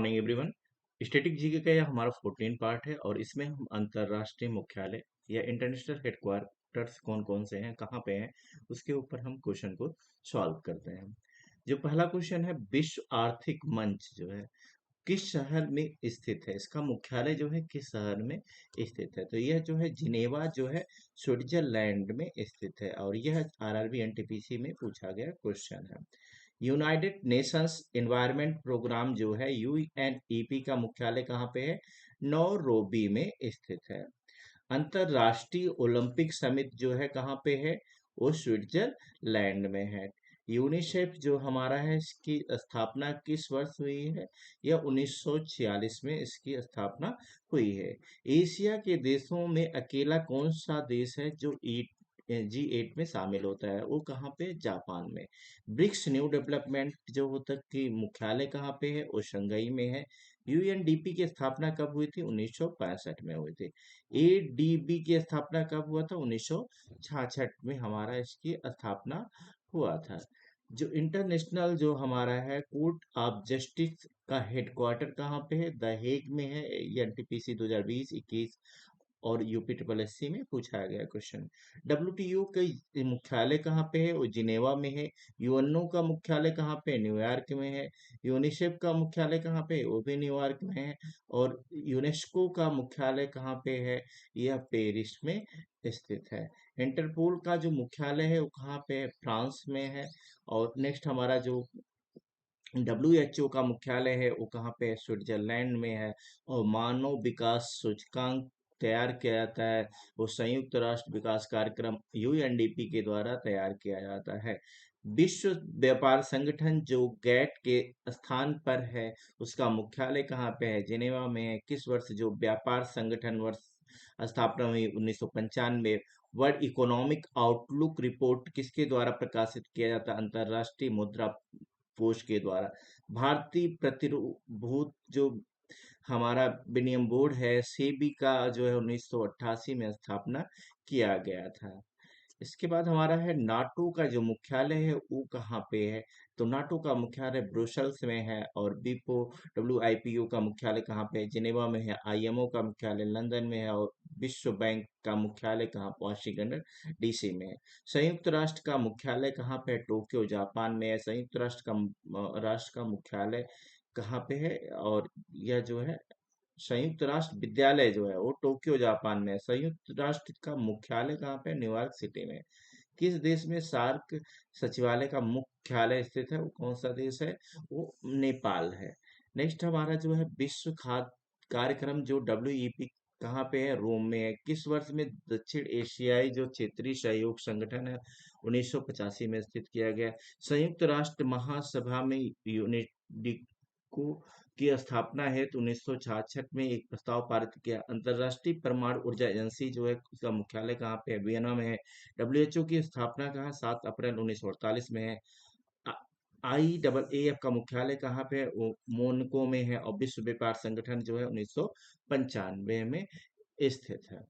Morning everyone. Static GK का यह हमारा 14 पार्ट है और इसमें हम अंतर्राष्ट्रीय मुख्यालय या इंटरनेशनल हेडक्वार्टर्स कौन कौन से हैं, कहाँ पे हैं, उसके ऊपर हम क्वेश्चन को सॉल्व करते हैं। जो पहला क्वेश्चन है, विश्व आर्थिक मंच जो है किस शहर में स्थित है, इसका मुख्यालय जो है किस शहर में स्थित है। तो यह जो है जिनेवा जो है स्विट्जरलैंड में स्थित है और यह आरआरबी एनटीपीसी में पूछा गया क्वेश्चन है। यूनाइटेड नेशंस एनवायरनमेंट प्रोग्राम जो है यूएनईपी का मुख्यालय कहाँ पे है, नौरोबी में स्थित है। अंतरराष्ट्रीय ओलंपिक समिति जो है कहाँ पे है, वो स्विट्जरलैंड में है। यूनिसेफ जो हमारा है इसकी स्थापना किस वर्ष हुई है, यह 1946 में इसकी स्थापना हुई है। एशिया के देशों में अकेला कौन सा देश है जो G8 में शामिल होता है, वो कहाँ पे, जापान में। ब्रिक्स न्यू डेवलपमेंट जो होता कि मुख्यालय कहाँ पे है, वो शंघाई में है। यूएनडीपी की स्थापना कब हुई थी, 1965 में हुई थी। एडीबी की स्थापना कब हुआ था, 1966 में हमारा इसकी स्थापना हुआ था। जो इंटरनेशनल जो हमारा है कोर्ट ऑफ जस्टिस का हेडक्वार्टर कहाँ पे है, द हेग में है। ये एनटीपीसी 2020-21 और यूपी ट्रिपल एससी में पूछा गया क्वेश्चन। डब्ल्यूटीओ का मुख्यालय कहाँ पे है, वो जिनेवा में है। यूएनओ का मुख्यालय कहाँ पे, न्यूयॉर्क में है। यूनिसेफ का मुख्यालय कहाँ पे, वो भी न्यूयॉर्क में है। और यूनेस्को का मुख्यालय कहाँ पे है, यह पेरिस में स्थित है। इंटरपोल का जो मुख्यालय है वो कहाँ पे है, फ्रांस में है। और नेक्स्ट हमारा जो WHO का मुख्यालय है वो कहाँ पे है, स्विट्जरलैंड में है। और मानव विकास सूचकांक तैयार किया जाता है, वो संयुक्त राष्ट्र विकास कार्यक्रम यूएनडीपी के द्वारा तैयार किया जाता है। विश्व व्यापार संगठन जो गैट के स्थान पर है, उसका मुख्यालय कहाँ पे है, जिनेवा में है। किस वर्ष जो व्यापार संगठन वर्ष स्थापना हुई, 1995। वर्ल्ड इकोनॉमिक आउटलुक रिपोर्ट किसके द्वारा प्रकाशित किया जाता है, अंतर्राष्ट्रीय मुद्रा कोष के द्वारा। भारतीय प्रतिभूत जो हमारा विनियम बोर्ड है, सेबी का जो है 1988 में स्थापना किया गया था। इसके बाद हमारा है नाटो का जो मुख्यालय है वो कहाँ पे है, तो नाटो का मुख्यालय ब्रुसेल्स में है। और बीपो WIPO का मुख्यालय कहाँ पे है, जिनेवा में है। IMO का मुख्यालय लंदन में है। और विश्व बैंक का मुख्यालय कहाँ, वाशिंगटन DC में है। संयुक्त राष्ट्र का मुख्यालय कहाँ पे है, टोक्यो जापान में है। संयुक्त राष्ट्र का मुख्यालय कहाँ पे है, और यह जो है संयुक्त राष्ट्र विद्यालय जो है वो टोक्यो जापान में है। संयुक्त राष्ट्र का मुख्यालय कहाँ पे है, न्यूयॉर्क सिटी में। किस देश में सार्क सचिवालय का मुख्यालय स्थित है, वो कौन सा देश है, वो नेपाल है। नेक्स्ट हमारा जो है विश्व खाद्य कार्यक्रम जो WEP कहाँ पे है, रोम में है। किस वर्ष में दक्षिण एशियाई जो क्षेत्रीय सहयोग संगठन है, 1985 में स्थित किया गया। संयुक्त राष्ट्र महासभा में यूनेस्को की स्थापना हेतु 1966 में एक प्रस्ताव पारित किया। अंतर्राष्ट्रीय परमाणु ऊर्जा एजेंसी जो है उसका मुख्यालय कहाँ पे है, वियना में है। WHO की स्थापना कहाँ, 7 अप्रैल 1948 में है। IAAF का मुख्यालय कहाँ पे है, वो मोनाको में है। और विश्व व्यापार संगठन जो है 1995 में स्थित है।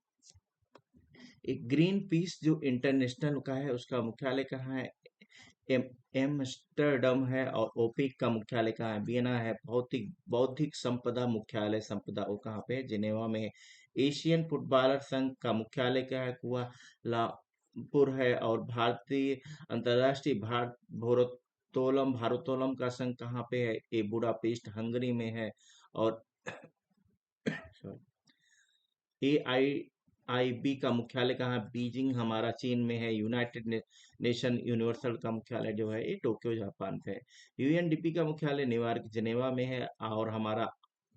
एक ग्रीन पीस जो इंटरनेशनल का है उसका मुख्यालय कहाँ है, एम एम्स्टर्डम है। और ओपेक का मुख्यालय कहाँ है, वियना है। भौतिक बौद्धिक संपदा मुख्यालय संपदा वो कहाँ पे है, जिनेवा में है। एशियन फुटबॉलर संघ का मुख्यालय क्या है, कुआलालंपुर है। और भारतीय अंतर्राष्ट्रीय भारोत्तोलन का संघ कहाँ पे है, ये बुडापेस्ट हंगरी में है। और AIIB का मुख्यालय कहाँ है, बीजिंग हमारा चीन में है। यूनाइटेड नेशन यूनिवर्सल का मुख्यालय जो है ये टोक्यो जापान पे है। UNDP का मुख्यालय न्यूयॉर्क जिनेवा में है। और हमारा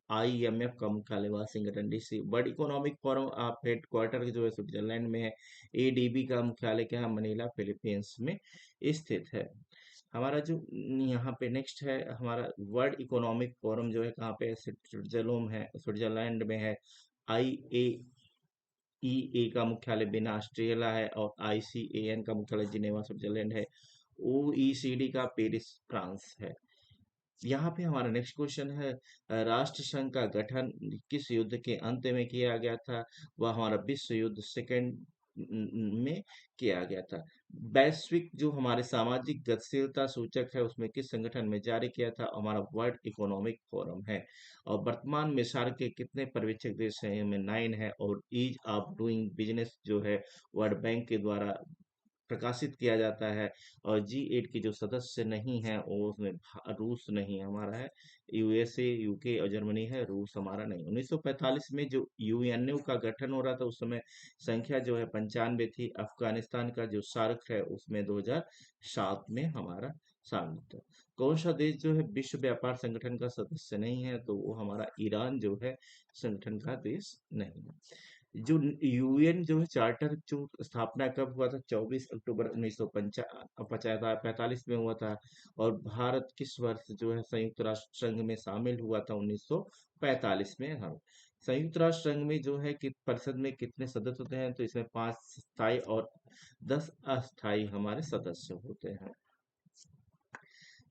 IMF का मुख्यालय Washington DC। World economic forum of headquarter जो है स्विट्जरलैंड में है। ADB का मुख्यालय क्या है, मनीला फिलीपींस में स्थित है। हमारा जो यहाँ पे नेक्स्ट है हमारा वर्ल्ड इकोनॉमिक फोरम जो है कहाँ पे है, स्विट्जरलैंड में है। IAEA का मुख्यालय बिना ऑस्ट्रेलिया है। और ICAN का मुख्यालय जिनेवा स्विट्जरलैंड है। OECD का पेरिस फ्रांस है। यहाँ पे हमारा नेक्स्ट क्वेश्चन है, राष्ट्र संघ का गठन किस युद्ध के अंत में किया गया था, वह हमारा विश्व युद्ध सेकेंड में किया गया था। वैश्विक जो हमारे सामाजिक गतिशीलता सूचक है उसमें किस संगठन में जारी किया था? हमारा वर्ल्ड इकोनॉमिक फोरम है। और वर्तमान में सार्क के कितने पर्यवेक्षक देश हैं? इनमें 9 है। और ईज ऑफ डूइंग बिजनेस जो है वर्ल्ड बैंक के द्वारा प्रकाशित किया जाता है। और G8 के जो सदस्य नहीं है वो उसमें रूस नहीं हमारा है, यूएसए, यूके और जर्मनी है, रूस हमारा नहीं। 1945 में जो यूएनओ का गठन हो रहा था उस समय संख्या जो है 95 थी। अफगानिस्तान का जो सार्क है उसमें 2007 में हमारा शामिल था। कौन सा देश जो है विश्व व्यापार संगठन का सदस्य नहीं है? तो वो हमारा ईरान जो है संगठन का देश नहीं है। जो यूएन जो है चार्टर जो स्थापना कब हुआ था? 24 अक्टूबर 1945 में हुआ था। और भारत किस वर्ष जो है संयुक्त राष्ट्र संघ में शामिल हुआ था? 1945 में। हाँ, संयुक्त राष्ट्र संघ में जो है कि परिषद में कितने सदस्य होते हैं? तो इसमें 5 स्थायी और 10 अस्थायी हमारे सदस्य होते हैं।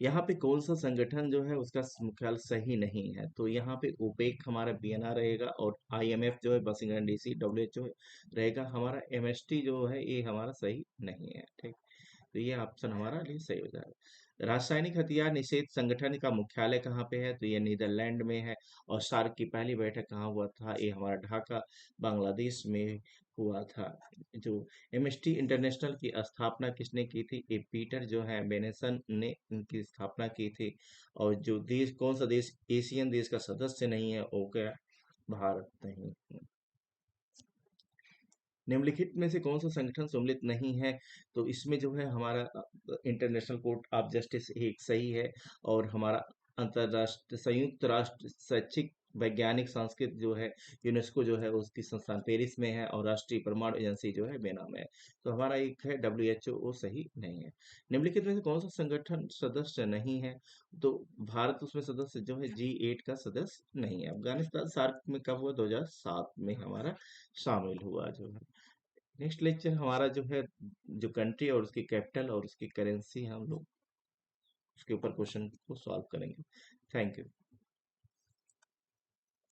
यहाँ पे कौन सा संगठन जो है उसका मुख्यालय सही नहीं है? तो यहाँ पे ओपेक हमारा वीएना रहेगा। और आईएमएफ जो है वाशिंगटन डीसी, डब्ल्यूएचओ रहेगा हमारा। एमएसटी जो है ये हमारा सही नहीं है। ठीक, तो ये ऑप्शन हमारा लिए सही हो जाएगा। रासायनिक हथियार निषेध संगठन का मुख्यालय कहाँ पे है? तो ये नीदरलैंड में है। और सार्क की पहली बैठक कहाँ हुआ था? ये हमारा ढाका बांग्लादेश में हुआ था। जो एमएसटी इंटरनेशनल की स्थापना किसने की थी? ये पीटर जो है बेनेसन ने इनकी स्थापना की थी। और जो देश, कौन सा देश एशियन देश का सदस्य नहीं है? वो क्या? भारत नहीं। निम्नलिखित में से कौन सा संगठन सम्मिलित नहीं है? तो इसमें जो है हमारा इंटरनेशनल कोर्ट ऑफ जस्टिस एक सही है। और हमारा अंतरराष्ट्रीय संयुक्त राष्ट्र शैक्षिक वैज्ञानिक संस्कृत जो है यूनेस्को जो है उसकी संस्थान पेरिस में है। और राष्ट्रीय परमाणु एजेंसी जो है बेना में है। तो हमारा एक है डब्ल्यूएचओ, वो सही नहीं है। निम्नलिखित में से कौन सा संगठन सदस्य नहीं है? तो भारत उसमें सदस्य जो है G8 का सदस्य नहीं है। अफगानिस्तान सार्क में कब हुआ? 2007 में हमारा शामिल हुआ जो है। नेक्स्ट लेक्चर हमारा जो है जो कंट्री और उसकी कैपिटल और उसकी करेंसी हम लोग उसके ऊपर क्वेश्चन को सॉल्व करेंगे। Thank you.